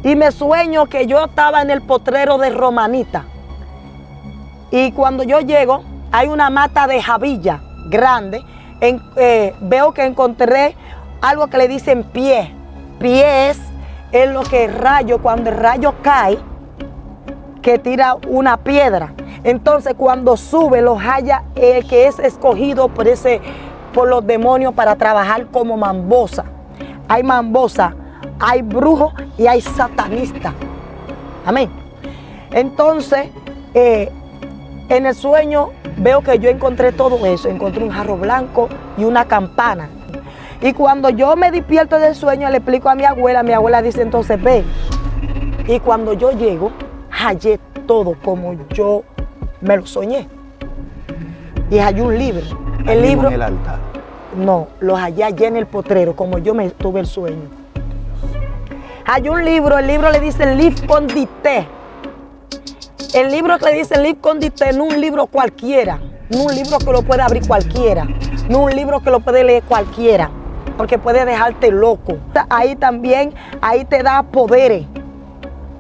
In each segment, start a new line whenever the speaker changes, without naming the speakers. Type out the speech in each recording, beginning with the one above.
Y me sueño que yo estaba en el potrero de Romanita. Y cuando yo llego, hay una mata de jabilla grande. Veo que encontré algo que le dicen pie. Pie es lo que el rayo, cuando el rayo cae, que tira una piedra. Entonces cuando sube los halla que es escogido por los demonios para trabajar como mambosa. Hay mambosa, hay brujo y hay satanista. Amén. Entonces, en el sueño veo que yo encontré todo eso. Encontré un jarro blanco y una campana. Y cuando yo me despierto del sueño, le explico a mi abuela dice entonces ve. Y cuando yo llego, hallé todo como yo me lo soñé. Y hallé un libro. El libro
en el altar.
No, lo hallé allá en el potrero, como yo me tuve el sueño. Hallé un libro, el libro le dice Livre Condité. El libro que le dice Livre Condité no un libro cualquiera, no un libro que lo puede abrir cualquiera, no un libro que lo puede leer cualquiera, porque puede dejarte loco. Ahí también, ahí te da poderes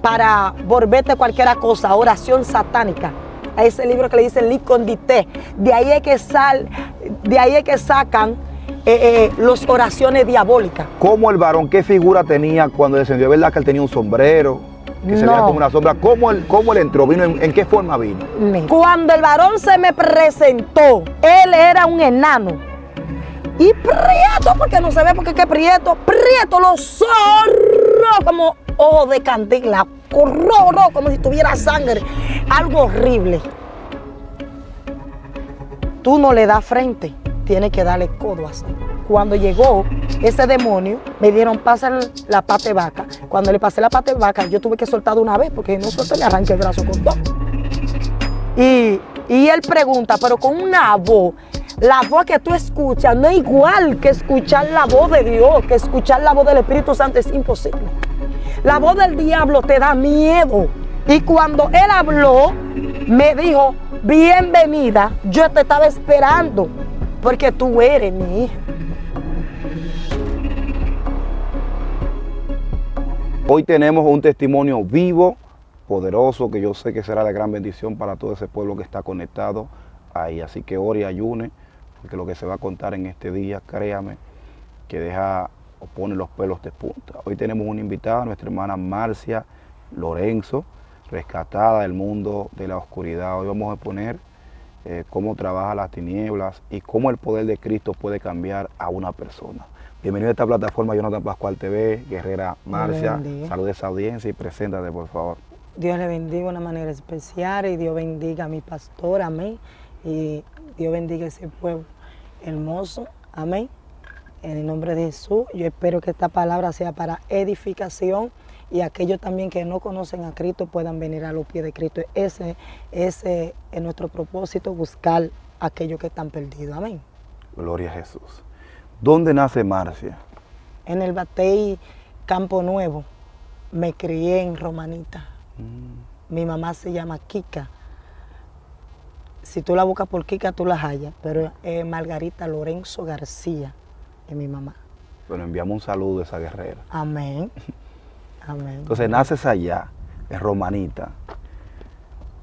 para volverte cualquier cosa, oración satánica. A ese libro que le dicen Livre Condité. De ahí es que sacan las oraciones diabólicas.
¿Cómo el varón, qué figura tenía cuando descendió? ¿Es verdad que él tenía un sombrero? Que se veía como una sombra. ¿Cómo él entró? ¿Vino en qué forma vino?
Cuando el varón se me presentó, él era un enano. Y prieto, porque no se ve porque qué prieto, los ojos como ojos de candela, como si tuviera sangre, algo horrible. Tú no le das frente, tienes que darle codo así. Cuando llegó ese demonio, me dieron pasa la pata de vaca. Cuando le pasé la pata de vaca, yo tuve que soltar de una vez, porque no suelto, le arranqué el brazo con todo. Y él pregunta, pero con una voz. La voz que tú escuchas no es igual que escuchar la voz de Dios, que escuchar la voz del Espíritu Santo es imposible. La voz del diablo te da miedo. Y cuando él habló, me dijo, bienvenida, yo te estaba esperando, porque tú eres mi hija.
Hoy tenemos un testimonio vivo, poderoso, que yo sé que será de gran bendición para todo ese pueblo que está conectado ahí. Así que ore y ayune, porque lo que se va a contar en este día, créame, que deja o pone los pelos de punta. Hoy tenemos una invitada, nuestra hermana Marcia Lorenzo, rescatada del mundo de la oscuridad. Hoy vamos a exponer cómo trabaja las tinieblas y cómo el poder de Cristo puede cambiar a una persona. Bienvenido a esta plataforma Jonathan Pascual TV, guerrera Marcia. Saluda a esa audiencia y preséntate, por favor.
Dios le bendiga de una manera especial y Dios bendiga a mi pastor, amén. Y Dios bendiga a ese pueblo hermoso, amén. En el nombre de Jesús, yo espero que esta palabra sea para edificación y aquellos también que no conocen a Cristo puedan venir a los pies de Cristo. Ese es nuestro propósito, buscar a aquellos que están perdidos, amén.
Gloria a Jesús. ¿Dónde nace Marcia?
En el Batey Campo Nuevo, me crié en Romanita. Mi mamá se llama Kika. Si tú la buscas por Kika, tú la hallas, pero es Margarita Lorenzo García, es mi mamá.
Bueno, enviamos un saludo a esa guerrera.
Amén. Amén.
Entonces naces allá, en Romanita.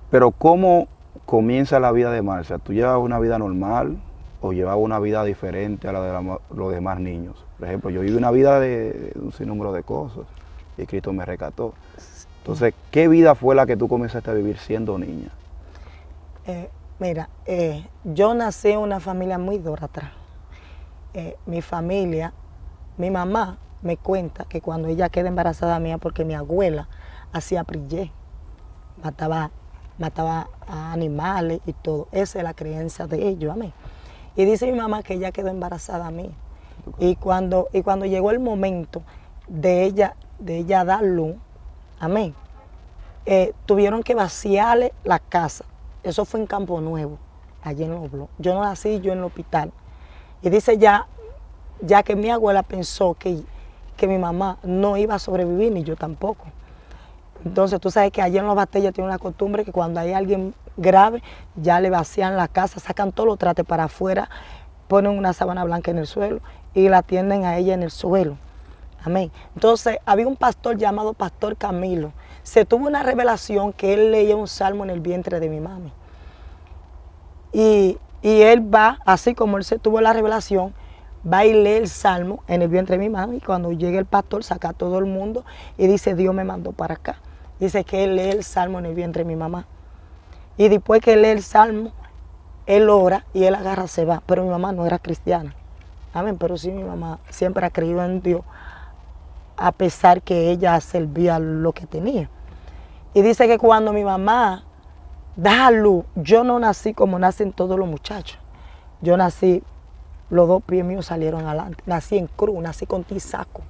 Pero ¿cómo comienza la vida de Marcia? ¿Tú llevas una vida normal o llevabas una vida diferente a la de los demás niños? Por ejemplo, yo viví una vida de un sinnúmero de cosas y Cristo me rescató. Entonces, ¿qué vida fue la que tú comenzaste a vivir siendo niña?
Mira, yo nací en una familia muy idólatra. Mi familia, mi mamá me cuenta que cuando ella queda embarazada mía, porque mi abuela hacía prillé, mataba a animales y todo. Esa es la creencia de ellos, amén. Y dice mi mamá que ella quedó embarazada a mí. Y cuando llegó el momento de ella dar luz, amén, tuvieron que vaciarle la casa. Eso fue en Campo Nuevo, allí en Los Blogs. Yo no nací, yo en el hospital. Y dice ya que mi abuela pensó que mi mamá no iba a sobrevivir, ni yo tampoco. Entonces tú sabes que allí en Los Bastellos tienen una costumbre que cuando hay alguien grave, ya le vacían la casa, sacan todos los trates para afuera, ponen una sábana blanca en el suelo y la tienden a ella en el suelo. Amén. Entonces, había un pastor llamado Pastor Camilo. Se tuvo una revelación que él leía un salmo en el vientre de mi mami. Y él va, así como él se tuvo la revelación, va y lee el salmo en el vientre de mi mami. Y cuando llega el pastor, saca a todo el mundo y dice, Dios me mandó para acá. Dice que él lee el salmo en el vientre de mi mamá. Y después que él lee el salmo, él ora y él agarra, se va. Pero mi mamá no era cristiana. Amén. Pero sí, mi mamá siempre ha creído en Dios, a pesar que ella servía lo que tenía. Y dice que cuando mi mamá da a luz, yo no nací como nacen todos los muchachos. Yo nací, los dos pies míos salieron adelante. Nací en cruz, nací con tisaco.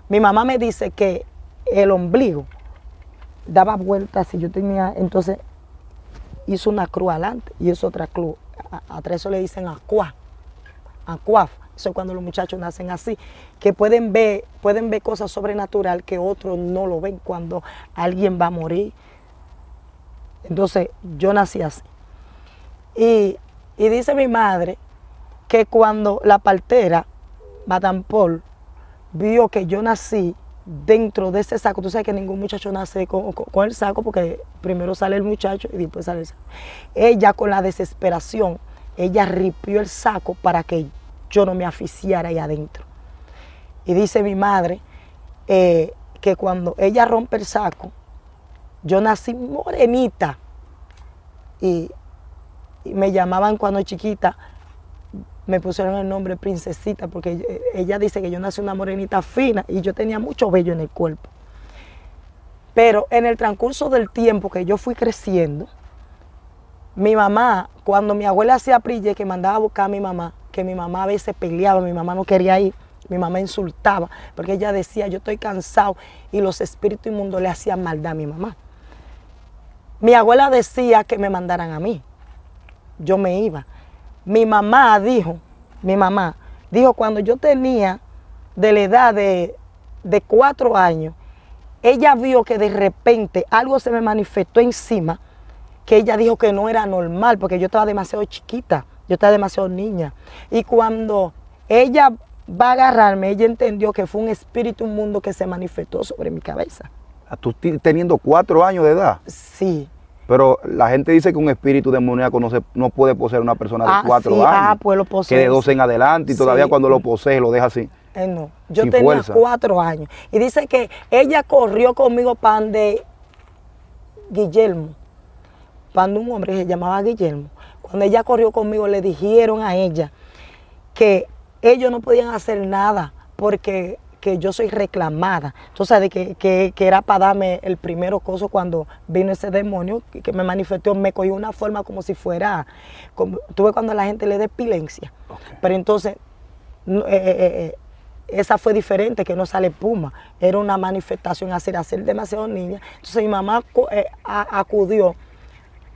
Mi mamá me dice que el ombligo daba vueltas y yo tenía, entonces hizo una cruz adelante y hizo otra cruz. Atrás eso le dicen acuaf. Eso es cuando los muchachos nacen así, que pueden ver cosas sobrenaturales que otros no lo ven cuando alguien va a morir. Entonces, yo nací así. Y dice mi madre que cuando la partera, Madame Paul, vio que yo nací dentro de ese saco, tú sabes que ningún muchacho nace con el saco porque primero sale el muchacho y después sale el saco. Ella, con la desesperación, ella ripió el saco para que yo no me asfixiara ahí adentro. Y dice mi madre que cuando ella rompe el saco, yo nací morenita y me llamaban cuando chiquita, me pusieron el nombre Princesita porque ella dice que yo nací una morenita fina y yo tenía mucho vello en el cuerpo. Pero en el transcurso del tiempo que yo fui creciendo, mi mamá, cuando mi abuela hacía prille, que mandaba a buscar a mi mamá, que mi mamá a veces peleaba, mi mamá no quería ir, mi mamá insultaba, porque ella decía, yo estoy cansado, y los espíritus inmundos le hacían maldad a mi mamá. Mi abuela decía que me mandaran a mí, yo me iba. Mi mamá dijo, cuando yo tenía de la edad de 4 años, ella vio que de repente algo se me manifestó encima, que ella dijo que no era normal, porque yo estaba demasiado chiquita. Yo estaba demasiado niña. Y cuando ella va a agarrarme, ella entendió que fue un espíritu inmundo que se manifestó sobre mi cabeza.
¿Tú teniendo 4 años de edad?
Sí.
Pero la gente dice que un espíritu demoníaco no puede poseer una persona de 4
sí,
años.
Pues lo posee.
Que de 12 en adelante y todavía cuando lo posee lo deja así.
No, yo tenía fuerza. 4 años. Y dice que ella corrió conmigo para de Guillermo, para un hombre que se llamaba Guillermo. Cuando ella corrió conmigo, le dijeron a ella que ellos no podían hacer nada porque que yo soy reclamada. Entonces, de que era para darme el primero coso cuando vino ese demonio que me manifestó, me cogió una forma como si fuera, tuve cuando la gente le da epilepsia. Okay. Pero entonces, esa fue diferente, que no sale puma. Era una manifestación así, era ser demasiado niña. Entonces, mi mamá acudió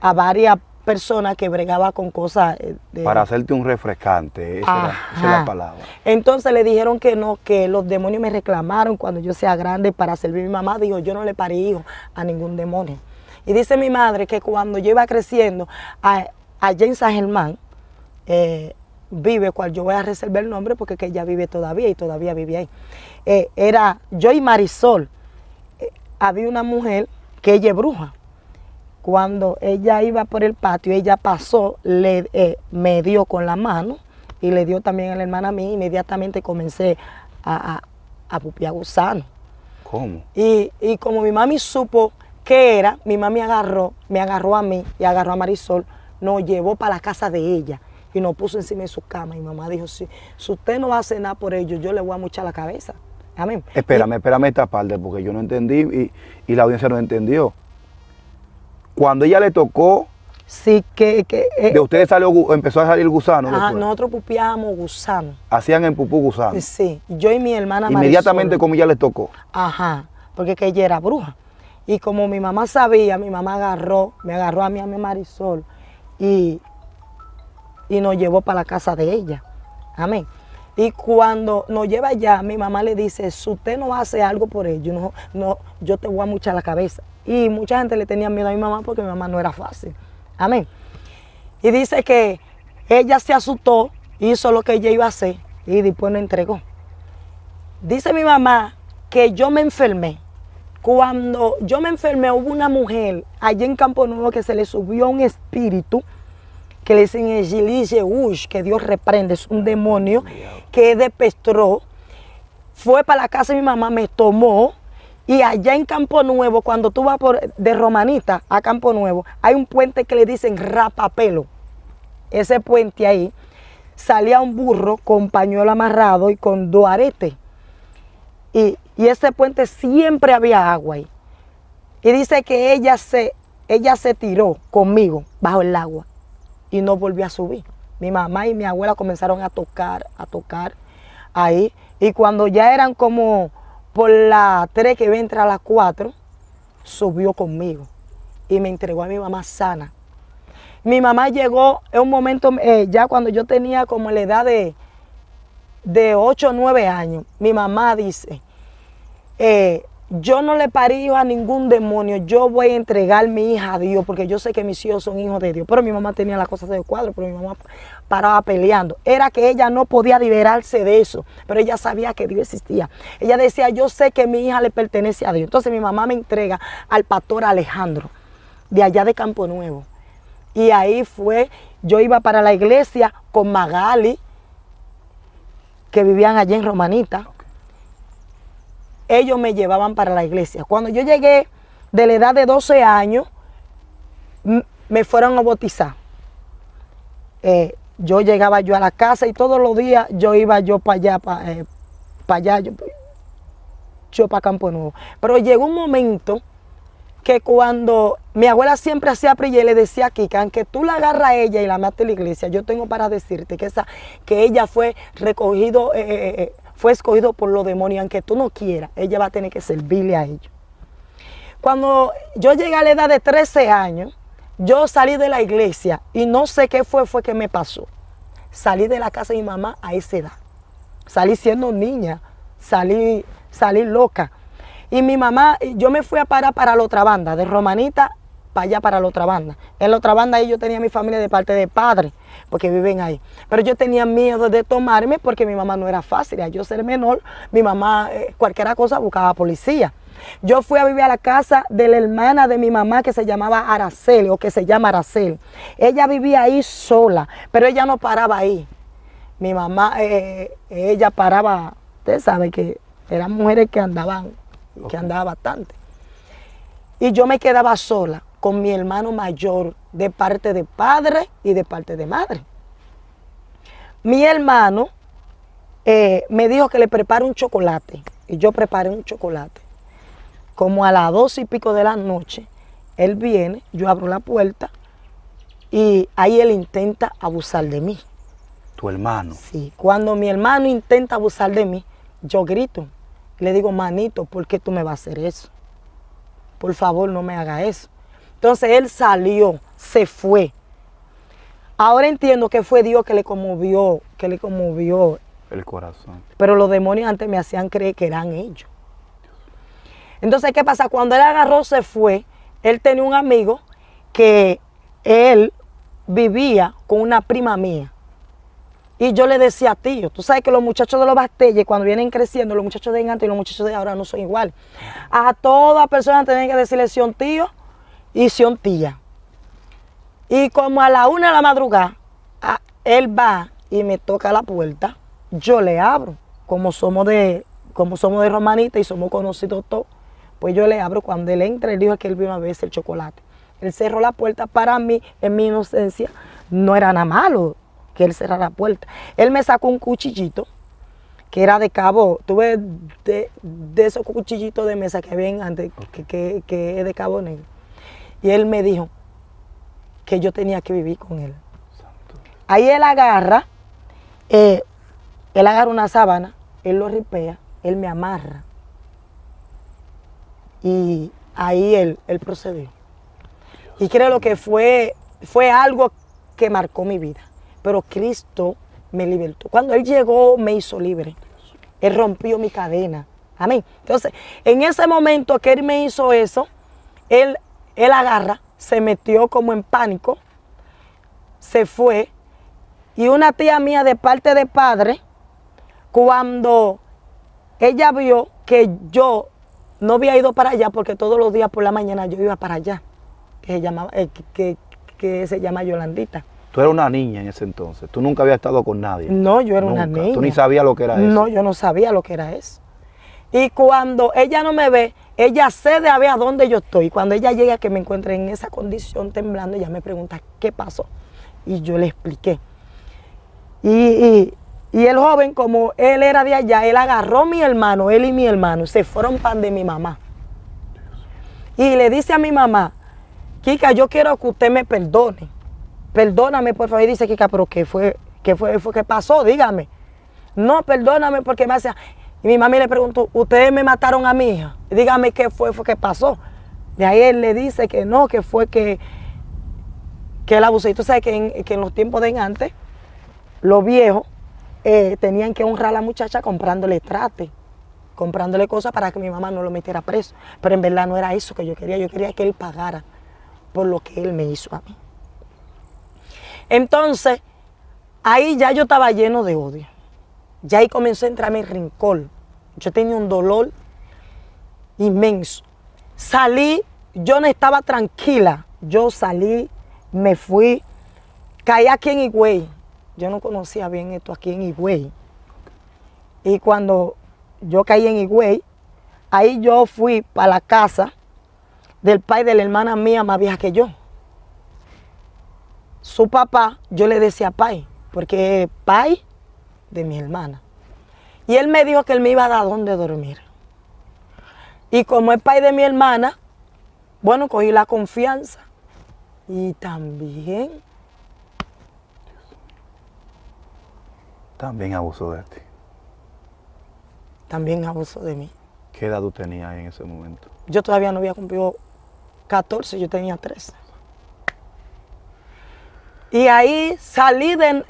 a varias personas que bregaba con cosas
para hacerte un refrescante, esa es la palabra.
Entonces le dijeron que no, que los demonios me reclamaron cuando yo sea grande para servir. Mi mamá dijo, yo no le paré hijo a ningún demonio. Y dice mi madre que cuando yo iba creciendo, allá en San Germán, vive, cual yo voy a reservar el nombre porque que ella vive todavía y todavía vive ahí. Era yo y Marisol. Había una mujer que ella es bruja. Cuando ella iba por el patio, ella pasó, me dio con la mano y le dio también a la hermana mía. Inmediatamente comencé a pupiar gusano.
¿Cómo?
Y como mi mami supo qué era, mi mami me agarró a mí y agarró a Marisol, nos llevó para la casa de ella y nos puso encima de su cama. Y mamá dijo, si usted no va a hacer nada por ellos, yo le voy a mochar la cabeza. Amén.
Espérame esta parte porque yo no entendí y la audiencia no entendió. Cuando ella le tocó,
sí,
de ustedes empezó a salir gusano.
Ajá, nosotros pupiábamos gusano.
Hacían en pupú gusano.
Sí, yo y mi hermana Marisol.
Inmediatamente como ella le tocó.
Ajá, porque que ella era bruja. Y como mi mamá sabía, mi mamá me agarró a mí, a mi Marisol, y nos llevó para la casa de ella. Amén. Y cuando nos lleva allá, mi mamá le dice, si usted no hace algo por ellos, yo te voy a mochar la cabeza. Y mucha gente le tenía miedo a mi mamá porque mi mamá no era fácil. Amén. Y dice que ella se asustó, hizo lo que ella iba a hacer y después nos entregó. Dice mi mamá que yo me enfermé. Cuando yo me enfermé, hubo una mujer allí en Campo Nuevo que se le subió un espíritu que le dicen el Gilí-Yehush, que Dios reprende, es un demonio que es de Pestró. Fue para la casa de mi mamá, me tomó, y allá en Campo Nuevo, cuando tú vas de Romanita a Campo Nuevo, hay un puente que le dicen Rapapelo. Ese puente ahí, salía un burro con pañuelo amarrado y con 2 aretes. Y ese puente siempre había agua ahí. Y dice que ella se tiró conmigo bajo el agua y no volvió a subir. Mi mamá y mi abuela comenzaron a tocar ahí. Y cuando ya eran como por las 3 que iba a entrar a las 4, subió conmigo y me entregó a mi mamá sana. Mi mamá llegó en un momento, ya cuando yo tenía como la edad de 8 o 9 años, mi mamá dice, yo no le parí a ningún demonio, yo voy a entregar mi hija a Dios, porque yo sé que mis hijos son hijos de Dios. Pero mi mamá tenía las cosas de cuadro, pero mi mamá paraba peleando. Era que ella no podía liberarse de eso, pero ella sabía que Dios existía. Ella decía, yo sé que mi hija le pertenece a Dios. Entonces mi mamá me entrega al pastor Alejandro, de allá de Campo Nuevo. Y ahí yo iba para la iglesia con Magali, que vivían allí en Romanita. Ellos me llevaban para la iglesia. Cuando yo llegué de la edad de 12 años, me fueron a bautizar. Yo llegaba a la casa y todos los días yo iba para allá, yo para Campo Nuevo. Pero llegó un momento que cuando mi abuela siempre hacía prilla y le decía a Kika, aunque tú la agarras a ella y la mates a la iglesia, yo tengo para decirte que ella fue escogido por los demonios, aunque tú no quieras, ella va a tener que servirle a ellos. Cuando yo llegué a la edad de 13 años, yo salí de la iglesia y no sé qué fue que me pasó. Salí de la casa de mi mamá a esa edad. Salí siendo niña, salí loca. Y mi mamá, yo me fui a parar para la otra banda, de Romanita para allá para la otra banda. En la otra banda ahí yo tenía mi familia de parte de padre, porque viven ahí. Pero yo tenía miedo de tomarme porque mi mamá no era fácil. Al yo ser menor, mi mamá, cualquier cosa buscaba policía. Yo fui a vivir a la casa de la hermana de mi mamá que se llamaba Araceli, o que se llama Araceli. Ella vivía ahí sola, pero ella no paraba ahí. Mi mamá, ella paraba, usted sabe que eran mujeres que andaban bastante. Y yo me quedaba sola con mi hermano mayor de parte de padre y de parte de madre. Mi hermano me dijo que le prepare un chocolate y yo preparé un chocolate. Como a las 12 y pico de la noche, él viene, yo abro la puerta y ahí él intenta abusar de mí.
¿Tu hermano?
Sí, cuando mi hermano intenta abusar de mí, yo grito. Le digo, manito, ¿por qué tú me vas a hacer eso? Por favor, no me haga eso. Entonces él salió, se fue. Ahora entiendo que fue Dios que le conmovió
el corazón.
Pero los demonios antes me hacían creer que eran ellos. Entonces, ¿qué pasa? Cuando él agarró, se fue, él tenía un amigo que él vivía con una prima mía. Y yo le decía, tío, tú sabes que los muchachos de los Bastelles, cuando vienen creciendo, los muchachos de antes y los muchachos de ahora no son iguales. A toda persona tienen que decirle son tío y son tía. Y como a la 1 de la madrugada, él va y me toca la puerta, yo le abro. Como somos de Romanita y somos conocidos todos, pues yo le abro. Cuando él entra, él dijo que él vino a verse el chocolate. Él cerró la puerta. Para mí, en mi inocencia, no era nada malo que él cerrara la puerta. Él me sacó un cuchillito que era de cabo, tuve de esos cuchillitos de mesa que ven antes, que es de cabo negro. Y él me dijo que yo tenía que vivir con él. Ahí él agarra una sábana, él lo ripea, él me amarra. Y ahí él procedió. Y creo que fue algo que marcó mi vida. Pero Cristo me libertó. Cuando Él llegó, me hizo libre. Él rompió mi cadena. Amén. Entonces, en ese momento que Él me hizo eso, Él agarra, se metió como en pánico, se fue. Y una tía mía de parte de padre, cuando ella vio que yo no había ido para allá porque todos los días por la mañana yo iba para allá, que se llamaba, que se llama Yolandita.
Tú eras una niña en ese entonces, tú nunca habías estado con nadie.
No, yo era
Nunca.
una niña.
Tú ni sabías lo que era eso.
No, yo no sabía lo que era eso. Y cuando ella no me ve, ella sé de a ver a dónde yo estoy. Cuando ella llega que me encuentre en esa condición temblando, ella me pregunta qué pasó. Y yo le expliqué. Y el joven, como él era de allá, él agarró a mi hermano, él y mi hermano, se fueron pan de mi mamá. Y le dice a mi mamá, Kika, yo quiero que usted me perdone. Perdóname, por favor. Y dice, Kika, pero ¿qué pasó? Dígame. No, perdóname porque me hace... Y mi mami le preguntó, ¿ustedes me mataron a mi hija? Dígame qué fue que pasó. De ahí él le dice que no, que fue que él abusó. Y tú sabes que en los tiempos de antes, los viejos tenían que honrar a la muchacha comprándole trate, comprándole cosas para que mi mamá no lo metiera preso. Pero en verdad no era eso que yo quería que él pagara por lo que él me hizo a mí. Entonces, ahí ya yo estaba lleno de odio. Ya ahí comenzó a entrarme el rencor. Yo tenía un dolor inmenso. Salí, yo no estaba tranquila. Yo salí, me fui, caí aquí en Higüey. Yo no conocía bien esto aquí en Higüey. Y cuando yo caí en Higüey, ahí yo fui para la casa del pai de la hermana mía más vieja que yo. Su papá, yo le decía pai, porque es pai de mi hermana. Y él me dijo que él me iba a dar dónde dormir. Y como es pai de mi hermana, bueno, cogí la confianza. Y también
abusó de ti.
También abusó de mí.
¿Qué edad tú tenías en ese momento?
Yo todavía no había cumplido 14, yo tenía 13. Y ahí salí de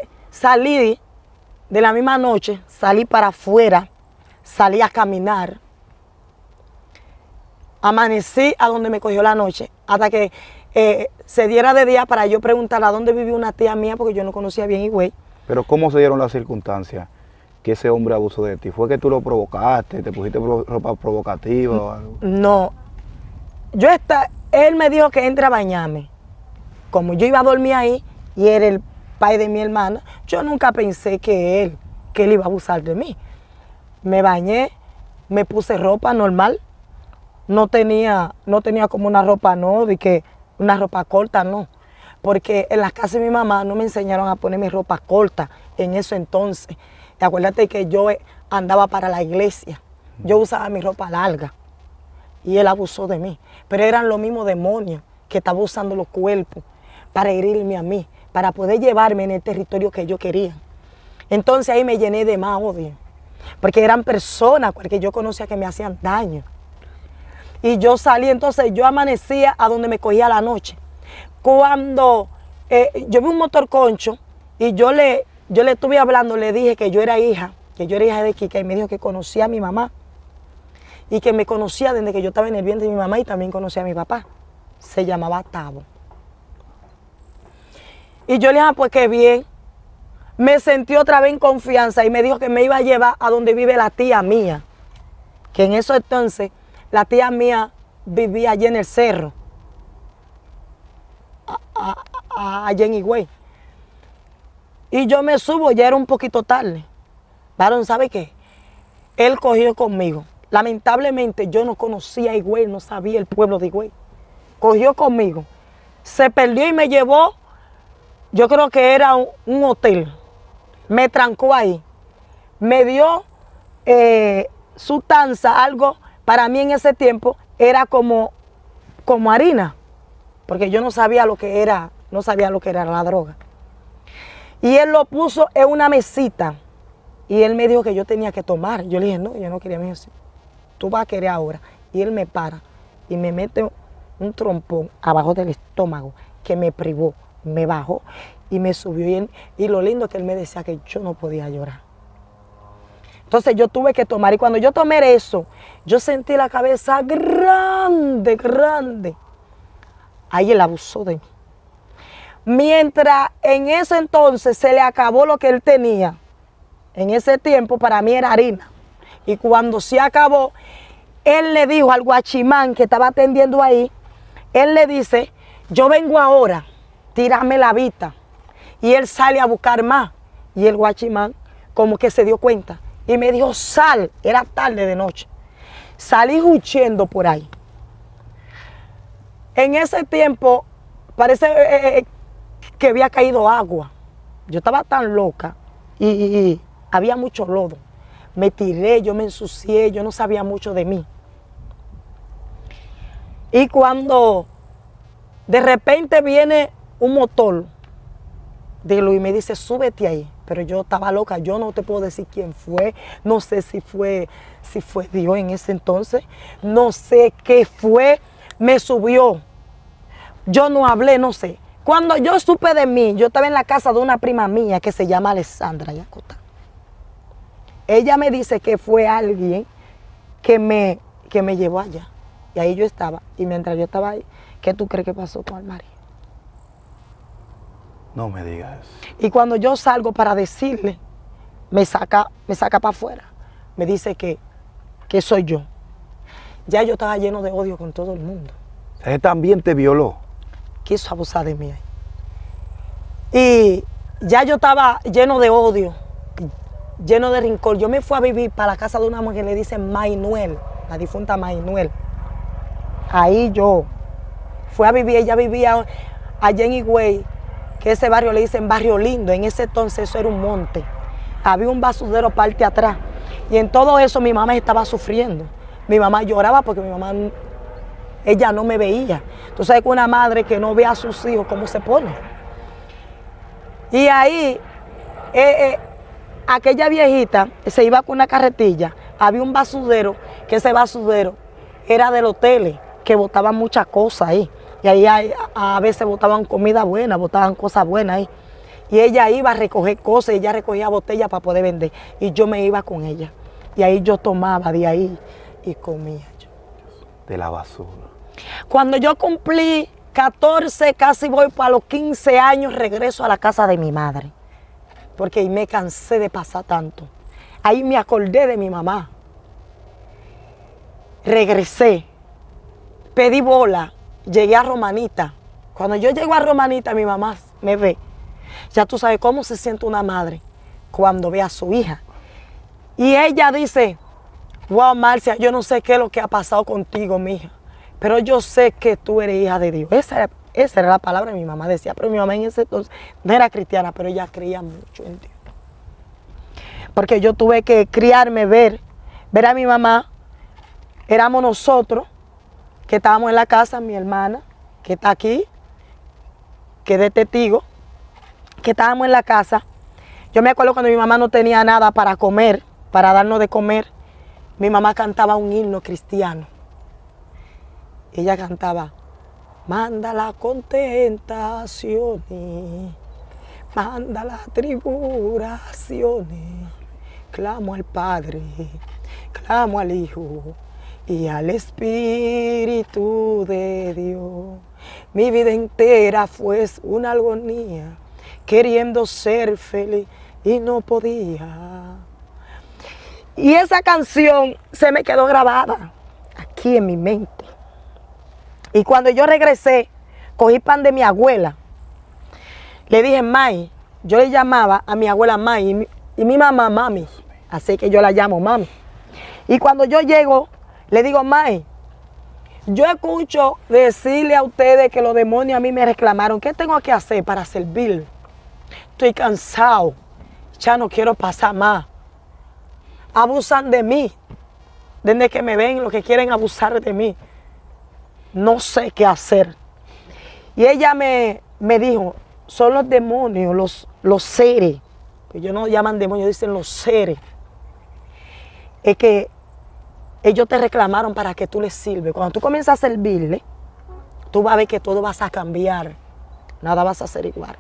la misma noche, salí para afuera, salí a caminar. Amanecí a donde me cogió la noche, hasta que se diera de día para yo preguntar a dónde vivía una tía mía, porque yo no conocía bien Higüey.
Pero ¿cómo se dieron las circunstancias que ese hombre abusó de ti? ¿Fue que tú lo provocaste, te pusiste ropa provocativa o algo?
No, él me dijo que entre a bañarme. Como yo iba a dormir ahí y era el pai de mi hermana, yo nunca pensé que él iba a abusar de mí. Me bañé, me puse ropa normal, no tenía como una ropa, no, de que una ropa corta, no. Porque en la casa de mi mamá no me enseñaron a ponerme ropa corta en eso entonces. Y acuérdate que yo andaba para la iglesia, yo usaba mi ropa larga y él abusó de mí. Pero eran los mismos demonios que estaban usando los cuerpos para herirme a mí, para poder llevarme en el territorio que yo quería. Entonces ahí me llené de más odio, porque eran personas que yo conocía que me hacían daño. Y yo salí, entonces yo amanecía a donde me cogía la noche. Cuando yo vi un motorconcho y yo le estuve hablando, le dije que yo era hija de Kika, y me dijo que conocía a mi mamá y que me conocía desde que yo estaba en el vientre de mi mamá y también conocía a mi papá. Se llamaba Tavo. Y yo le dije, pues qué bien. Me sentí otra vez en confianza y me dijo que me iba a llevar a donde vive la tía mía. Que en eso entonces la tía mía vivía allí en el cerro, allá en Higüey. Y yo me subo, ya era un poquito tarde. Varón, ¿sabe qué? Él cogió conmigo. Lamentablemente yo no conocía a Higüey, no sabía el pueblo de Higüey. Cogió conmigo, se perdió y me llevó, yo creo que era un hotel. Me trancó ahí. Me dio su tanza, algo para mí en ese tiempo era como harina, porque yo no sabía lo que era, la droga. Y él lo puso en una mesita y él me dijo que yo tenía que tomar. Yo le dije, no, yo no quería. Me dijo, sí, tú vas a querer ahora. Y él me para y me mete un trompón abajo del estómago que me privó, me bajó y me subió. Y lo lindo es que él me decía que yo no podía llorar. Entonces yo tuve que tomar, y cuando yo tomé eso, yo sentí la cabeza grande, grande. Ahí él abusó de mí. Mientras en ese entonces se le acabó lo que él tenía, en ese tiempo para mí era harina. Y cuando se acabó, él le dijo al guachimán que estaba atendiendo ahí, él le dice, yo vengo ahora, tírame la vista. Y él sale a buscar más. Y el guachimán como que se dio cuenta y me dijo, sal, era tarde de noche. Salí huyendo por ahí. En ese tiempo parece que había caído agua. Yo estaba tan loca y había mucho lodo. Me tiré, yo me ensucié, yo no sabía mucho de mí. Y cuando de repente viene un motor de Luis y me dice, súbete ahí. Pero yo estaba loca, yo no te puedo decir quién fue, no sé si fue Dios en ese entonces, no sé qué fue, me subió. Yo no hablé, no sé. Cuando yo supe de mí, yo estaba en la casa de una prima mía que se llama Alessandra Yacota. Ella me dice que fue alguien que me llevó allá. Y ahí yo estaba. Y mientras yo estaba ahí, ¿qué tú crees que pasó con el marido?
No me digas eso.
Y cuando yo salgo para decirle, me saca para afuera. Me dice que soy yo. Ya yo estaba lleno de odio con todo el mundo.
Él también te violó.
Quiso abusar de mí ahí. Y ya yo estaba lleno de odio, lleno de rencor. Yo me fui a vivir para la casa de una mujer que le dicen Mainuel, la difunta Mainuel. Ahí yo fui a vivir, ella vivía allá en Higüey, que ese barrio le dicen Barrio Lindo. En ese entonces eso era un monte. Había un basurero parte atrás. Y en todo eso mi mamá estaba sufriendo. Mi mamá lloraba porque mi mamá, ella no me veía. Tú sabes que una madre que no ve a sus hijos, ¿cómo se pone? Y ahí, aquella viejita se iba con una carretilla. Había un basurero, que ese basurero era de los hoteles, que botaban muchas cosas ahí. Y ahí a veces botaban comida buena, botaban cosas buenas ahí. Y ella iba a recoger cosas, ella recogía botellas para poder vender. Y yo me iba con ella. Y ahí yo tomaba de ahí y comía yo.
De la basura.
Cuando yo cumplí 14, casi voy para los 15 años, regreso a la casa de mi madre. Porque me cansé de pasar tanto. Ahí me acordé de mi mamá. Regresé, pedí bola, llegué a Romanita. Cuando yo llego a Romanita, mi mamá me ve. Ya tú sabes cómo se siente una madre cuando ve a su hija. Y ella dice, wow, Marcia, yo no sé qué es lo que ha pasado contigo, mija, pero yo sé que tú eres hija de Dios. Esa era la palabra que mi mamá decía, pero mi mamá en ese entonces no era cristiana, pero ella creía mucho en Dios. Porque yo tuve que criarme, ver a mi mamá. Éramos nosotros que estábamos en la casa, mi hermana, que está aquí, que es de testigo, que estábamos en la casa. Yo me acuerdo cuando mi mamá no tenía nada para comer, para darnos de comer, mi mamá cantaba un himno cristiano. Ella cantaba, manda las contentaciones, manda las tribulaciones, clamo al Padre, clamo al Hijo y al Espíritu de Dios. Mi vida entera fue una agonía, queriendo ser feliz y no podía. Y esa canción se me quedó grabada aquí en mi mente. Y cuando yo regresé, cogí pan de mi abuela. Le dije, May, yo le llamaba a mi abuela May y mi mamá Mami. Así que yo la llamo Mami. Y cuando yo llego, le digo, May, yo escucho decirle a ustedes que los demonios a mí me reclamaron. ¿Qué tengo que hacer para servir? Estoy cansado. Ya no quiero pasar más. Abusan de mí. Desde que me ven, lo que quieren abusar de mí. No sé qué hacer. Y ella me dijo, son los demonios, los seres. Ellos no llaman demonios, dicen los seres. Es que ellos te reclamaron para que tú les sirves. Cuando tú comienzas a servirle, tú vas a ver que todo vas a cambiar. Nada vas a hacer igual.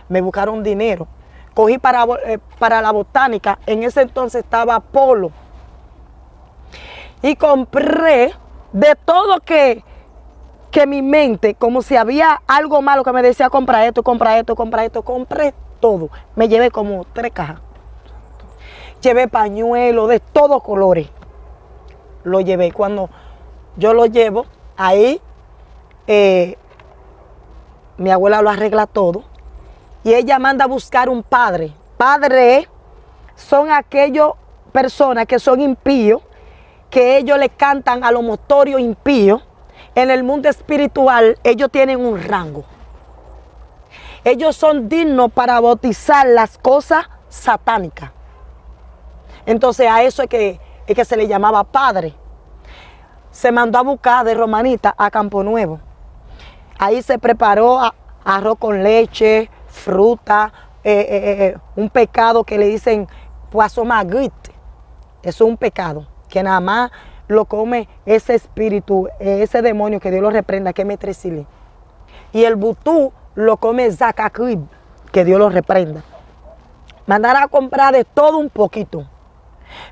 Me buscaron dinero. Cogí para la botánica. En ese entonces estaba Polo. Y compré de todo que mi mente, como si había algo malo que me decía, compra esto, compra esto, compra esto, compré todo. Me llevé como 3 cajas. llevé pañuelos de todos colores. Lo llevé. Cuando yo lo llevo, ahí mi abuela lo arregla todo. Y ella manda a buscar un padre. Padre son aquellas personas que son impíos, que ellos le cantan a los motorios impíos. En el mundo espiritual, ellos tienen un rango. Ellos son dignos para bautizar las cosas satánicas. Entonces a eso es que se le llamaba padre. Se mandó a buscar de Romanita a Campo Nuevo. Ahí se preparó arroz con leche, fruta, un pecado que le dicen poisson magritte. Eso es un pecado que nada más lo come ese espíritu, ese demonio, que Dios lo reprenda, que es Metresili. Y el butú lo come Zacacrib, que Dios lo reprenda. Mandaron a comprar de todo un poquito.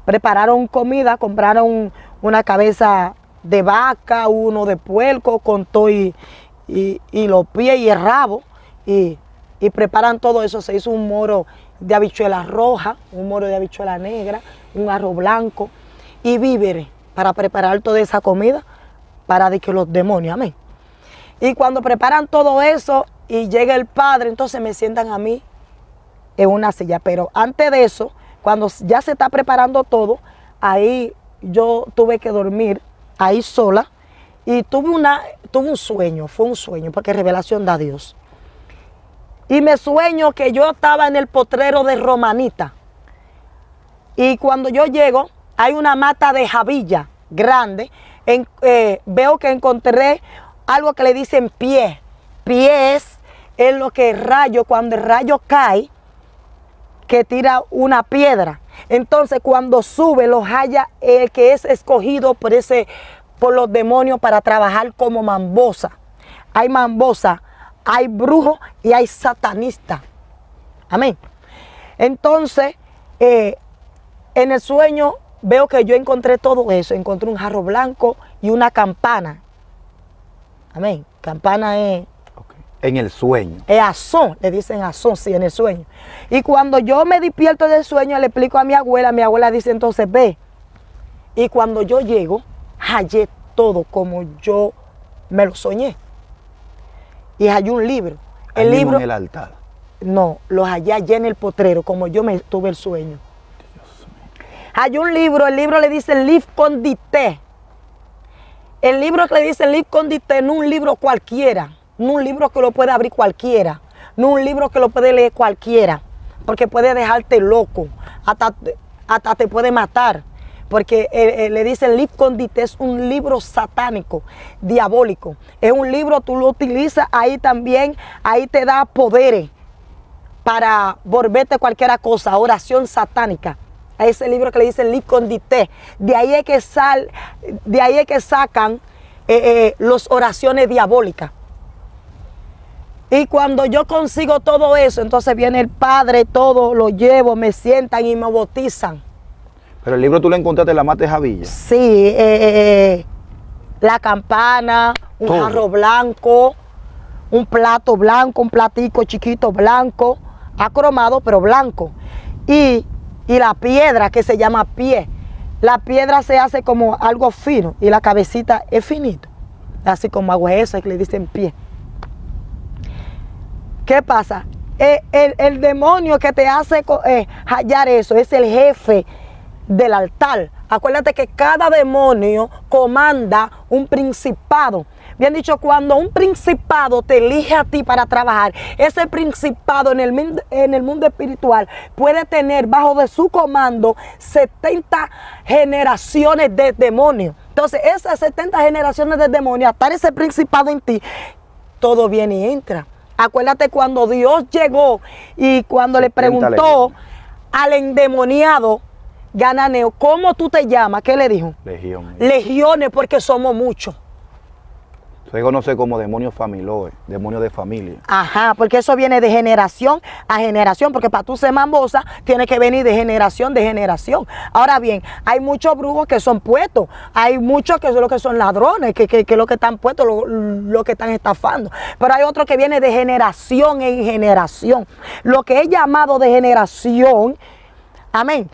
Prepararon comida, compraron una cabeza de vaca, uno de puerco, con todo y los pies y el rabo. Y preparan todo eso. Se hizo un moro de habichuela roja, un moro de habichuela negra, un arroz blanco y víveres para preparar toda esa comida para que los demonios, amén. Y cuando preparan todo eso y llega el padre, entonces me sientan a mí en una silla. Pero antes de eso, cuando ya se está preparando todo, ahí yo tuve que dormir ahí sola y tuve un sueño, fue un sueño, porque revelación da Dios. Y me sueño que yo estaba en el potrero de Romanita. Y cuando yo llego, hay una mata de jabilla grande. Veo que encontré algo que le dicen pie. Pie es lo que el rayo, cuando el rayo cae, que tira una piedra. Entonces cuando sube, los halla el que es escogido por los demonios para trabajar como mambosa. Hay mambosa, hay brujo y hay satanista. Amén. Entonces, en el sueño veo que yo encontré todo eso. Encontré un jarro blanco y una campana. Amén. Campana es...
En el sueño.
Es azón, le dicen azón, sí, en el sueño. Y cuando yo me despierto del sueño, le explico a mi abuela dice entonces, ve. Y cuando yo llego, hallé todo como yo me lo soñé. Y hallé un libro. El libro
en el altar.
No, lo hallé allá en el potrero, como yo me tuve el sueño. Hallé un libro, el libro le dice Livre Condité. El libro que le dice Livre Condité no un libro cualquiera. No un libro que lo puede abrir cualquiera, no un libro que lo puede leer cualquiera, porque puede dejarte loco, hasta te puede matar, porque le dicen Livre Condité, es un libro satánico, diabólico. Es un libro, tú lo utilizas ahí también, ahí te da poderes para volverte cualquier cosa, oración satánica. A ese libro que le dicen Livre Condité, de ahí es que sacan las oraciones diabólicas. Y cuando yo consigo todo eso, entonces viene el padre, todo lo llevo, me sientan y me bautizan.
Pero el libro tú lo encontraste en la mata de jabilla.
Sí, la campana, un
todo.
jarro blanco, un plato blanco, un platico chiquito blanco, acromado pero blanco. Y la piedra que se llama pie. La piedra se hace como algo fino y la cabecita es finito. Así como agua esa que le dicen pie. ¿Qué pasa? El demonio que te hace hallar eso es el jefe del altar. Acuérdate que cada demonio comanda un principado. Bien dicho, cuando un principado te elige a ti para trabajar, ese principado en el mundo espiritual puede tener bajo de su comando 70 generaciones de demonios. Entonces, esas 70 generaciones de demonios, hasta ese principado en ti, todo viene y entra. Acuérdate cuando Dios llegó y cuando le preguntó al endemoniado Gananeo, ¿cómo tú te llamas? ¿Qué le dijo?
Legión.
Legiones, porque somos muchos.
Se conoce como demonio familiar, demonio de familia.
Ajá, porque eso viene de generación a generación, porque para tú ser mambosa tiene que venir de generación. Ahora bien, hay muchos brujos que son puestos, hay muchos que son los que son ladrones, que lo que están puestos, lo que están estafando, pero hay otros que vienen de generación en generación. Lo que es llamado de generación, amén,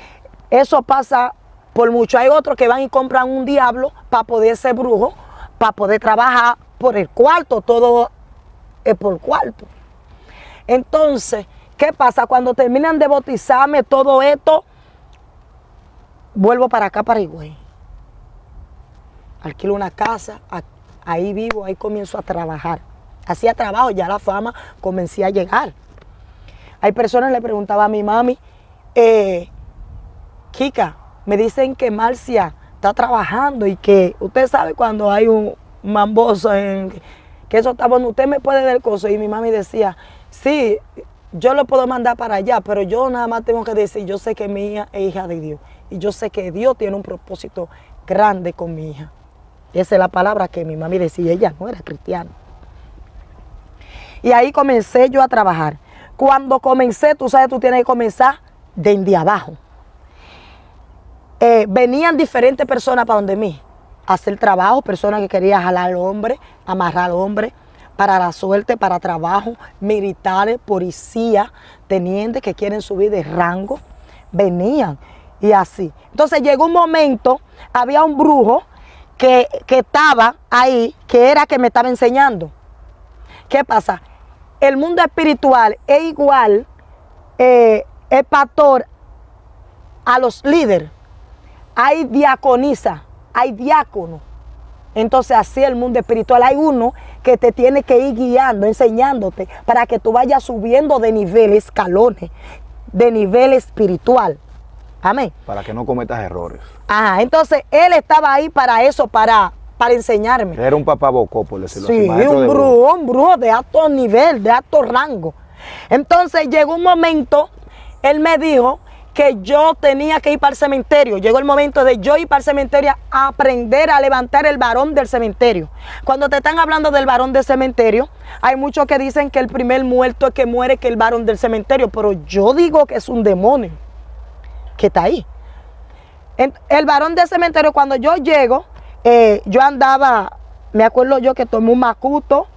Eso pasa por mucho. Hay otros que van y compran un diablo para poder ser brujo, para poder trabajar por el cuarto. Todo es por cuarto. Entonces, ¿qué pasa? Cuando terminan de bautizarme todo esto, vuelvo para acá, para Higüey. Alquilo una casa, ahí vivo, ahí comienzo a trabajar. Hacía trabajo, ya la fama comencé a llegar. Hay personas que le preguntaban a mi mami, Kika, me dicen que Marcia está trabajando y que usted sabe cuando hay un mamboso, que eso está bueno, usted me puede dar cosas. Y mi mami decía, sí, yo lo puedo mandar para allá, pero yo nada más tengo que decir, yo sé que mi hija es hija de Dios. Y yo sé que Dios tiene un propósito grande con mi hija. Esa es la palabra que mi mami decía, ella no era cristiana. Y ahí comencé yo a trabajar. Cuando comencé, tú sabes, tú tienes que comenzar desde abajo. Venían diferentes personas para donde mí a hacer trabajo, personas que querían jalar al hombre, amarrar al hombre, para la suerte, para trabajo, militares, policías, tenientes que quieren subir de rango, venían y así. Entonces llegó un momento, había un brujo que estaba ahí, que era que me estaba enseñando. ¿Qué pasa? El mundo espiritual es igual, es pastor a los líderes. Hay diaconisa, hay diácono. Entonces así el mundo espiritual. Hay uno que te tiene que ir guiando, enseñándote, para que tú vayas subiendo de nivel, escalones, de nivel espiritual. Amén.
Para que no cometas errores.
Ajá, entonces él estaba ahí para eso, para enseñarme.
Era un papá bocó, por decirlo así.
Sí, un brujo de alto nivel, de alto rango. Entonces llegó un momento, él me dijo que yo tenía que ir para el cementerio. Llegó el momento de yo ir para el cementerio a aprender a levantar el varón del cementerio. Cuando te están hablando del varón del cementerio, hay muchos que dicen que el primer muerto es que muere que el varón del cementerio, pero yo digo que es un demonio que está ahí. El varón del cementerio, cuando yo llego, yo andaba, me acuerdo yo que tomé un macuto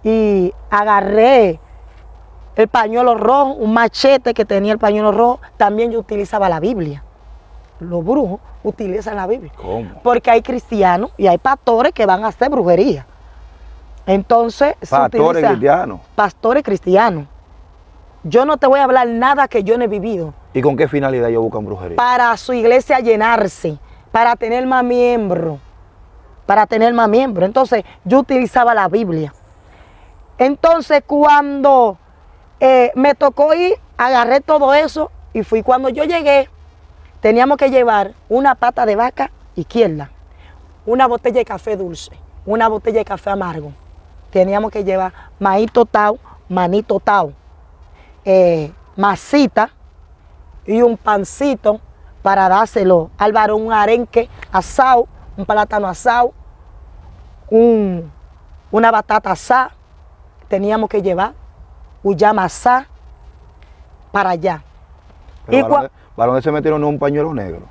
y agarré el pañuelo rojo, un machete que tenía el pañuelo rojo. También yo utilizaba la Biblia. Los brujos utilizan la Biblia.
¿Cómo?
Porque hay cristianos y hay pastores que van a hacer brujería. Entonces,
pastores cristianos.
Pastores cristianos. Yo no te voy a hablar nada que yo no he vivido.
¿Y con qué finalidad ellos buscan brujería?
Para su iglesia llenarse, para tener más miembros. Para tener más miembros. Entonces, yo utilizaba la Biblia. Entonces, cuando me tocó ir, agarré todo eso y fui. Cuando yo llegué, teníamos que llevar una pata de vaca izquierda, una botella de café dulce, una botella de café amargo. Teníamos que llevar maíz tostado, maní tostado, masita y un pancito para dárselo al varón, un arenque asado, un plátano asado, una batata asada. Teníamos que llevar uyama asada para allá.
Pero varón del cementerio no es un pañuelo negro.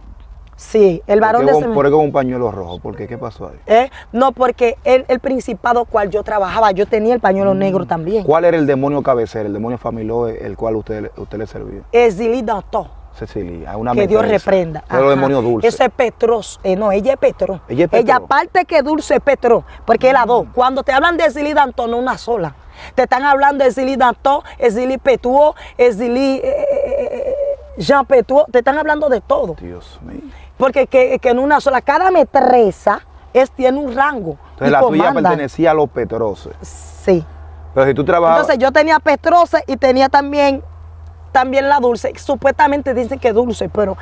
Sí, el varón del cementerio.
¿Por qué con un pañuelo rojo? ¿Por qué? ¿Qué pasó ahí?
No, porque el principado cual yo trabajaba, yo tenía el pañuelo negro también.
¿Cuál era el demonio cabecera, el demonio familiar, el cual usted le servía?
Exilí Danton.
Cecilia, una
que Dios reprenda.
Pero demonio dulce.
Eso es Petros. No, ella es Petro.
Ella es Petro.
Ella aparte que dulce es Petro, porque es la dos. Cuando te hablan de Exilí Danton, no una sola. Te están hablando de Exilí Danton, Exilí Petuo, Exilí Jean Petuo. Te están hablando de todo.
Dios mío.
Porque que en una sola, cada metresa tiene un rango.
Entonces la tuya pertenecía a los Petroses.
Sí.
Pero si tú trabajabas...
Entonces yo tenía Petrose y tenía también la dulce. Supuestamente dicen que dulce, pero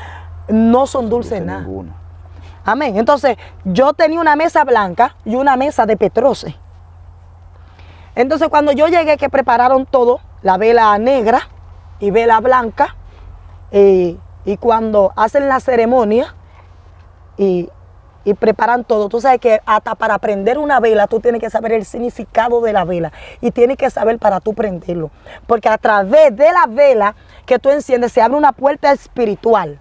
no son dulces nada.
Ninguna.
Amén. Entonces yo tenía una mesa blanca y una mesa de Petrose. Entonces cuando yo llegué, que prepararon todo, la vela negra y vela blanca, y cuando hacen la ceremonia y preparan todo, tú sabes que hasta para prender una vela tú tienes que saber el significado de la vela y tienes que saber para tú prenderlo, porque a través de la vela que tú enciendes se abre una puerta espiritual,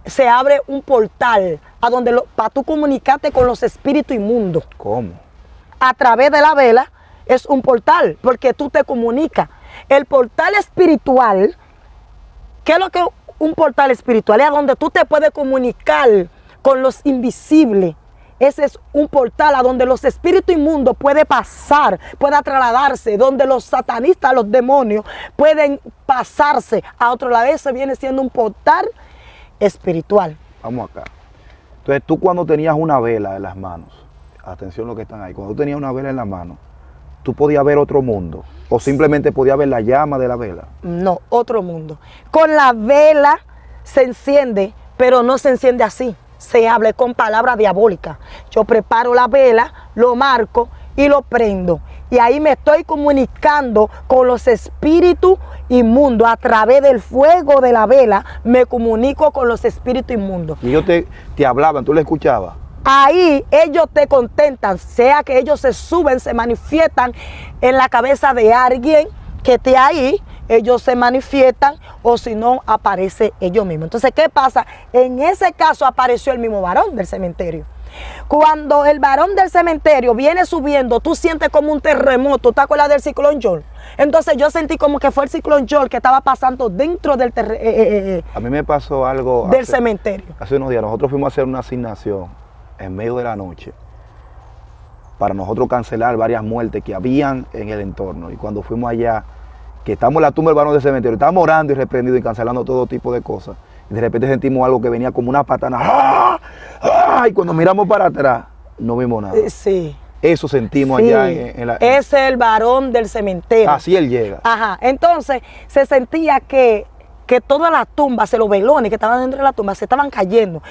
se abre un portal a donde para tú comunicarte con los espíritus inmundos.
¿Cómo?
A través de la vela es un portal, porque tú te comunicas. El portal espiritual, ¿qué es lo que un portal espiritual, es a donde tú te puedes comunicar con los invisibles. Ese es un portal a donde los espíritus inmundos pueden pasar, pueden trasladarse, donde los satanistas, los demonios pueden pasarse a otro lado. Eso viene siendo un portal espiritual.
Vamos acá. Entonces tú cuando tenías una vela en las manos, atención los que están ahí, cuando tú tenías una vela en la mano, ¿tú podías ver otro mundo? ¿O simplemente podías ver la llama de la vela?
No, otro mundo. Con la vela se enciende, pero no se enciende así. Se habla con palabras diabólicas. Yo preparo la vela, lo marco y lo prendo. Y ahí me estoy comunicando con los espíritus inmundos. A través del fuego de la vela me comunico con los espíritus inmundos.
Y ellos te hablaban, ¿tú le escuchabas?
Ahí ellos te contentan, sea que ellos se suben, se manifiestan en la cabeza de alguien que esté ahí, ellos se manifiestan, o si no, aparece ellos mismos. Entonces, ¿qué pasa? En ese caso apareció el mismo varón del cementerio. Cuando el varón del cementerio viene subiendo, tú sientes como un terremoto. ¿Te acuerdas del ciclón Joel? Entonces yo sentí como que fue el ciclón Joel que estaba pasando dentro del
a mí me pasó algo
del cementerio.
Hace unos días nosotros fuimos a hacer una asignación en medio de la noche para nosotros cancelar varias muertes que habían en el entorno. Y cuando fuimos allá, que estamos en la tumba del varón del cementerio, estábamos orando y reprendiendo y cancelando todo tipo de cosas. Y de repente sentimos algo que venía como una patana. ¡Ah! ¡Ah! Y cuando miramos para atrás, no vimos nada.
Sí.
Eso sentimos
Sí,
allá en la...
es el varón del cementerio.
Así él llega.
Ajá, entonces se sentía que todas las tumbas, los velones que estaban dentro de la tumba se estaban cayendo.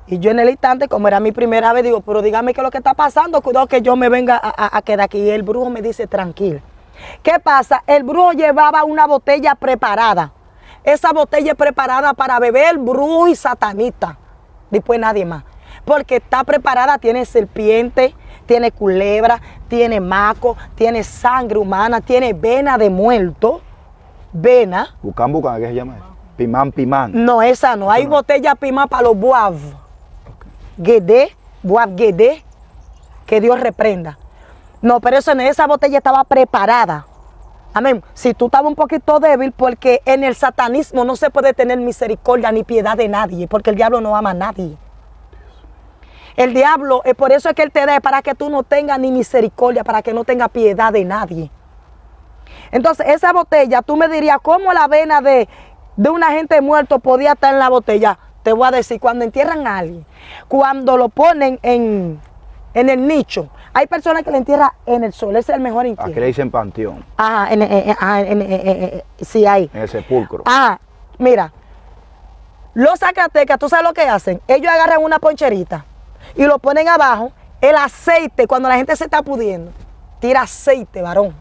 Y yo en el instante, como era mi primera vez, digo, pero dígame qué es lo que está pasando, cuidado que yo me venga a quedar aquí. Y el brujo me dice, tranquilo. ¿Qué pasa? El brujo llevaba una botella preparada. Esa botella es preparada para beber brujo y satanista. Después nadie más. Porque está preparada, tiene serpiente, tiene culebra, tiene maco, tiene sangre humana, tiene vena de muerto. Vena.
Bucán, ¿qué se llama? Pimán.
No, esa no. Hay botella pimán para los buav. Guedé, buav guedé, que Dios reprenda. No, pero eso no, esa botella estaba preparada. Amén. Si tú estabas un poquito débil, porque en el satanismo no se puede tener misericordia ni piedad de nadie, porque el diablo no ama a nadie. El diablo, por eso es que él te da, para que tú no tengas ni misericordia, para que no tengas piedad de nadie. Entonces, esa botella, tú me dirías, ¿cómo la vena de una gente muerto podía estar en la botella? Te voy a decir, cuando entierran a alguien, cuando lo ponen en el nicho, hay personas que le entierran en el sol, ese es el mejor entierro.
Aquí le dicen panteón.
Ajá, sí hay.
En el sepulcro.
Ajá, mira, los zacatecas, ¿tú sabes lo que hacen? Ellos agarran una poncherita y lo ponen abajo, el aceite, cuando la gente se está pudiendo, tira aceite, varón.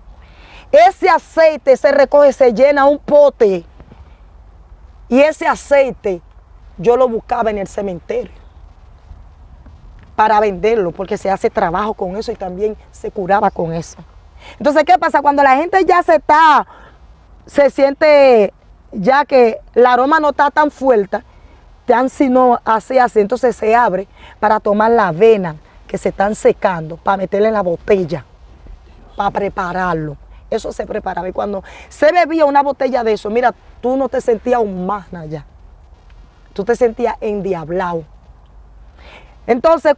Ese aceite se recoge, se llena un pote, y ese aceite yo lo buscaba en el cementerio para venderlo, porque se hace trabajo con eso y también se curaba con eso. Entonces, ¿qué pasa? Cuando la gente ya se siente ya que el aroma no está tan fuerte, tan sino así, entonces se abre para tomar la avena que se están secando, para meterle en la botella, para prepararlo. Eso se preparaba, y cuando se bebía una botella de eso, mira, tú no te sentías humana ya. Tú te sentías endiablado. Entonces,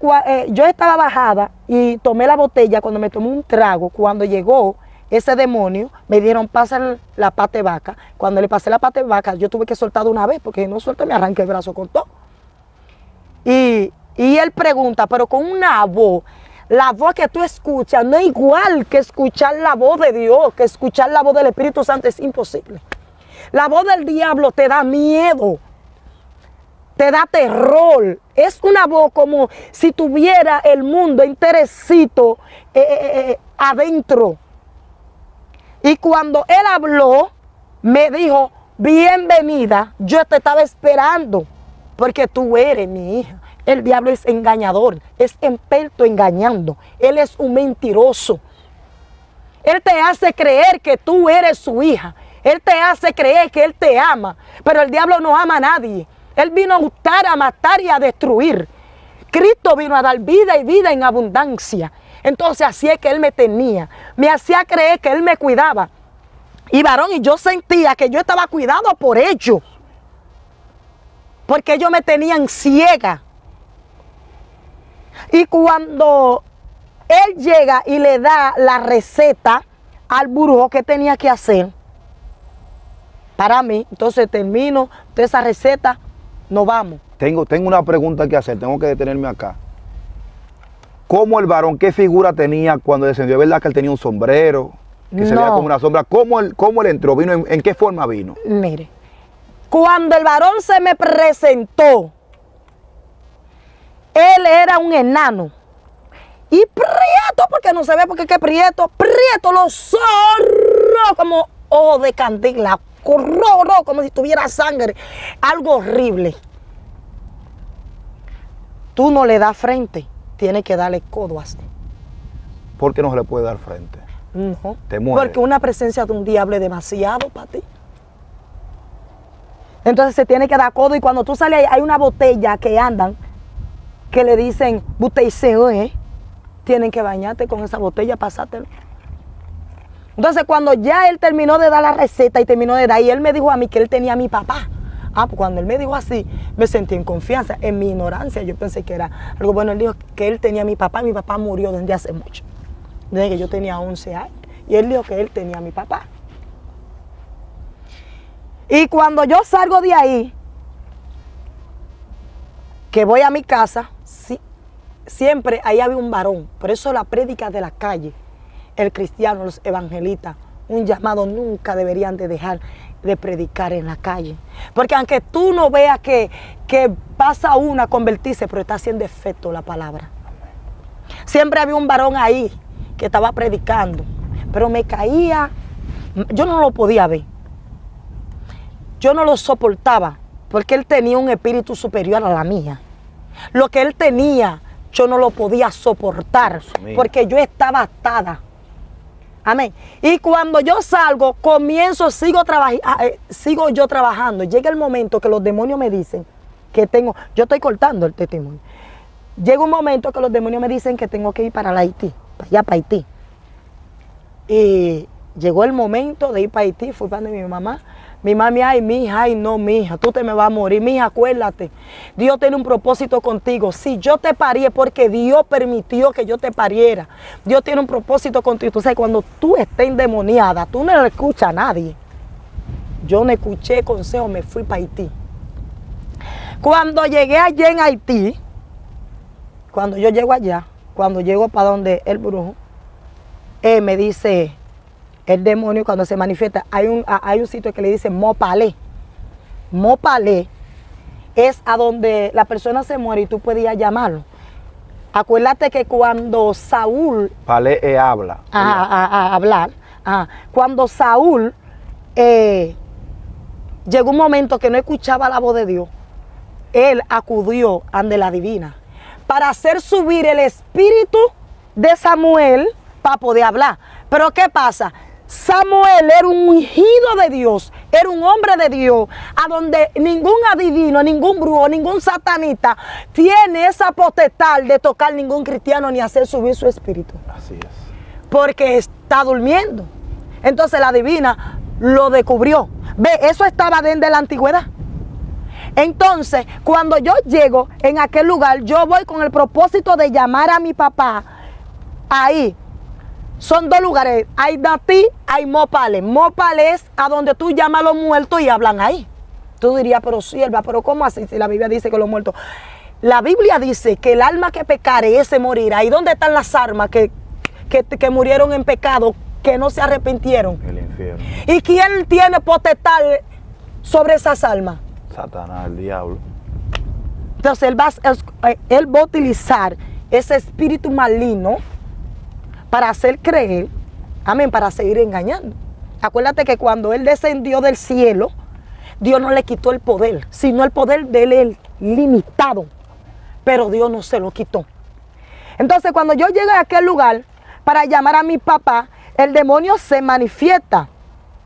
yo estaba bajada y tomé la botella. Cuando me tomé un trago, cuando llegó ese demonio, me dieron, pasa la pata de vaca. Cuando le pasé la pata de vaca, yo tuve que soltar de una vez, porque no suelto, me arranqué el brazo con todo. Y él pregunta, pero con una voz, la voz que tú escuchas no es igual que escuchar la voz de Dios, que escuchar la voz del Espíritu Santo, es imposible. La voz del diablo te da miedo, te da terror. Es una voz como si tuviera el mundo enterecito adentro. Y cuando él habló, me dijo, bienvenida, yo te estaba esperando, porque tú eres mi hija. El diablo es engañador, es experto engañando. Él es un mentiroso. Él te hace creer que tú eres su hija. Él te hace creer que él te ama, pero el diablo no ama a nadie. Él vino a hurtar, a matar y a destruir. Cristo vino a dar vida y vida en abundancia. Entonces así es que él me tenía. Me hacía creer que él me cuidaba. Y varón, y yo sentía que yo estaba cuidado por ellos. porque ellos me tenían ciega. Y cuando él llega y le da la receta al brujo que tenía que hacer para mí, entonces termino de esa receta, nos vamos.
Tengo una pregunta que hacer, tengo que detenerme acá. ¿Cómo el varón, qué figura tenía cuando descendió? ¿Es verdad que él tenía un sombrero? Que se veía como una sombra. ¿Cómo él entró? ¿Vino en qué forma vino?
Mire, cuando el varón se me presentó, él era un enano. Y prieto, porque no se ve, porque qué prieto, los ojos como ojos de candela, rojo, como si tuviera sangre, algo horrible. Tú no le das frente, tienes que darle codo así.
¿Por qué no se le puede dar frente?
No,
Te muere.
porque una presencia de un diablo es demasiado para ti. Entonces se tiene que dar codo, y cuando tú sales ahí, hay una botella que andan, que le dicen, botelleo, tienen que bañarte con esa botella, pasártelo. Entonces cuando ya él terminó de dar la receta y terminó de dar, y él me dijo a mí que él tenía a mi papá. Pues cuando él me dijo así, me sentí en confianza. En mi ignorancia yo pensé que era algo bueno. Él dijo que él tenía a mi papá. Mi papá murió desde hace mucho, desde que yo tenía 11 años. Y él dijo que él tenía a mi papá. Y cuando yo salgo de ahí, que voy a mi casa, sí, siempre ahí había un varón. Por eso la prédica de la calle, el cristiano, los evangelistas, un llamado nunca deberían de dejar de predicar en la calle. Porque aunque tú no veas que pasa uno a convertirse, pero está haciendo efecto la palabra. Siempre había un varón ahí que estaba predicando, pero me caía, yo no lo podía ver. Yo no lo soportaba, porque él tenía un espíritu superior a la mía. Lo que él tenía, yo no lo podía soportar, porque yo estaba atada. Amén. Y cuando yo salgo, sigo yo trabajando. Llega el momento que los demonios me dicen que yo estoy cortando el testimonio. Llega un momento que los demonios me dicen que tengo que ir para Haití, allá para Haití. Y llegó el momento de ir para Haití, fui para mi mamá. Mi mami, ay, mi hija, ay, no, mi hija, tú te me vas a morir. Mi hija, acuérdate, Dios tiene un propósito contigo. Si yo te parí es porque Dios permitió que yo te pariera. Dios tiene un propósito contigo. Tú sabes, cuando tú estés endemoniada, tú no le escuchas a nadie. Yo no escuché consejo, me fui para Haití. Cuando llegué allá en Haití, cuando yo llego allá, cuando llego para donde el brujo, él me dice, el demonio cuando se manifiesta, hay un sitio que le dice Mopalé. Mopalé es a donde la persona se muere y tú puedes ir a llamarlo. Acuérdate que cuando Saúl...
Palé habla.
A hablar. Cuando Saúl llegó un momento que no escuchaba la voz de Dios, él acudió ante la divina para hacer subir el espíritu de Samuel para poder hablar. Pero ¿qué pasa? Samuel era un ungido de Dios, era un hombre de Dios, a donde ningún adivino, ningún brujo, ningún satanista tiene esa potestad de tocar ningún cristiano ni hacer subir su espíritu.
Así es.
Porque está durmiendo. Entonces la divina lo descubrió. Ve, eso estaba desde la antigüedad. Entonces, cuando yo llego en aquel lugar, yo voy con el propósito de llamar a mi papá ahí. Son dos lugares, hay Haití, hay Mopalé. Mopalé es a donde tú llamas a los muertos y hablan ahí. Tú dirías, pero sierva, pero ¿cómo así si la Biblia dice que los muertos? La Biblia dice que el alma que pecare, ese morirá. ¿Y dónde están las almas que murieron en pecado, que no se arrepintieron?
El infierno.
¿Y quién tiene potestad sobre esas almas?
Satanás, el diablo.
Entonces él va a utilizar ese espíritu maligno para hacer creer, amén, para seguir engañando. Acuérdate que cuando él descendió del cielo, Dios no le quitó el poder, sino el poder de él es limitado, pero Dios no se lo quitó. Entonces cuando yo llegué a aquel lugar para llamar a mi papá, el demonio se manifiesta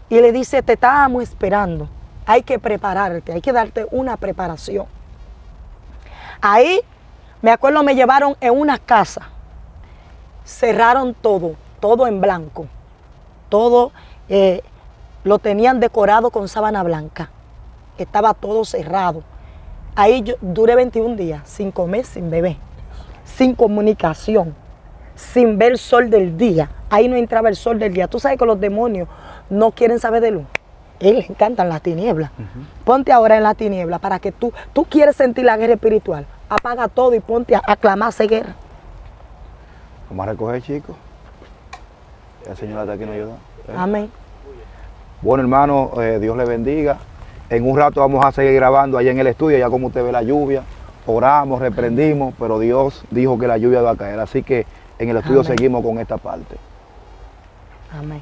y le dice, te estábamos esperando, hay que prepararte, hay que darte una preparación. Ahí, me acuerdo, me llevaron en una casa. Cerraron todo en blanco. Todo lo tenían decorado con sábana blanca. Estaba todo cerrado. Ahí yo duré 21 días sin comer, sin beber, sin comunicación, sin ver el sol del día. Ahí no entraba el sol del día. Tú sabes que los demonios no quieren saber de luz. A ellos les encantan las tinieblas. Ponte ahora en la tiniebla para que tú quieres sentir la guerra espiritual. Apaga todo y ponte a clamarse guerra.
Vamos a recoger, chicos. El Señor está aquí nos ayuda.
Amén.
Bueno, hermano, Dios le bendiga. En un rato vamos a seguir grabando allá en el estudio, ya como usted ve la lluvia. Oramos, reprendimos, pero Dios dijo que la lluvia va a caer. Así que en el estudio
Amén.
seguimos con esta parte.
Amén.